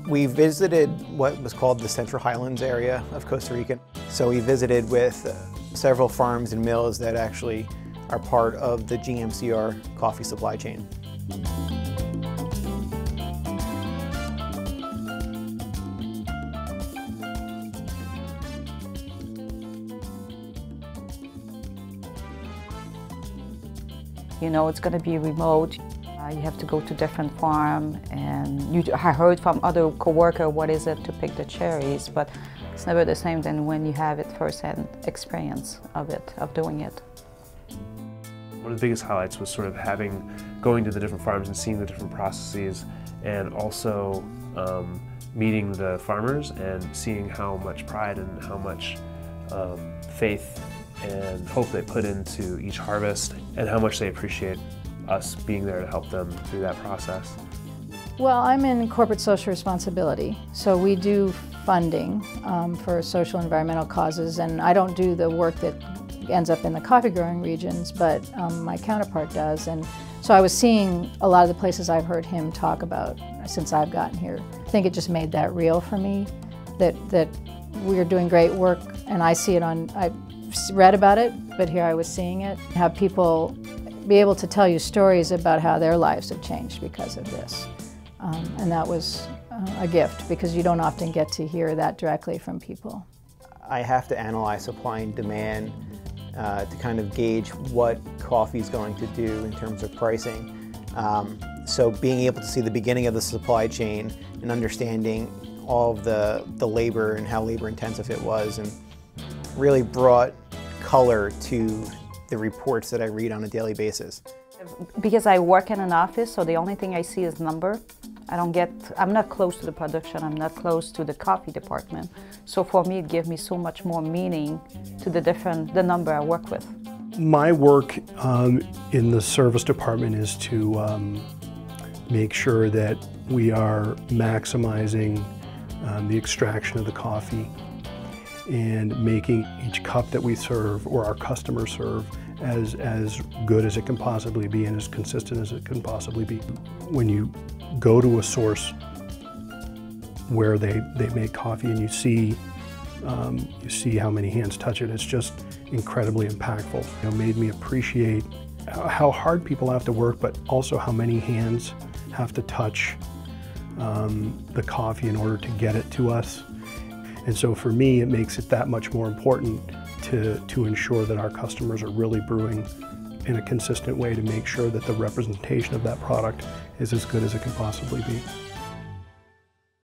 We visited what was called the Central Highlands area of Costa Rica. So we visited with several farms and mills that actually are part of the GMCR coffee supply chain. You know, it's going to be remote. You have to go to different farm, and I heard from other coworkers what is it to pick the cherries, but it's never the same than when you have it first-hand experience of it, of doing it. One of the biggest highlights was sort of going to the different farms and seeing the different processes, and also meeting the farmers and seeing how much pride and how much faith and hope they put into each harvest, and how much they appreciate us being there to help them through that process. Well, I'm in corporate social responsibility, so we do funding for social and environmental causes, and I don't do the work that ends up in the coffee growing regions, but my counterpart does. And so I was seeing a lot of the places I've heard him talk about since I've gotten here. I think it just made that real for me, that we're doing great work, and I see it I read about it, but here I was seeing it. Have people be able to tell you stories about how their lives have changed because of this. And that was a gift, because you don't often get to hear that directly from people. I have to analyze supply and demand to kind of gauge what coffee is going to do in terms of pricing. So being able to see the beginning of the supply chain and understanding all of the labor and how labor intensive it was, and really brought color to the reports that I read on a daily basis. Because I work in an office, so the only thing I see is number. I'm not close to the production, I'm not close to the coffee department. So for me, it gives me so much more meaning to the number I work with. My work in the service department is to make sure that we are maximizing the extraction of the coffee and making each cup that we serve, or our customers serve, as good as it can possibly be and as consistent as it can possibly be. When you go to a source where they make coffee and you see how many hands touch it, it's just incredibly impactful. It made me appreciate how hard people have to work, but also how many hands have to touch the coffee in order to get it to us. And so for me, it makes it that much more important to ensure that our customers are really brewing in a consistent way to make sure that the representation of that product is as good as it can possibly be.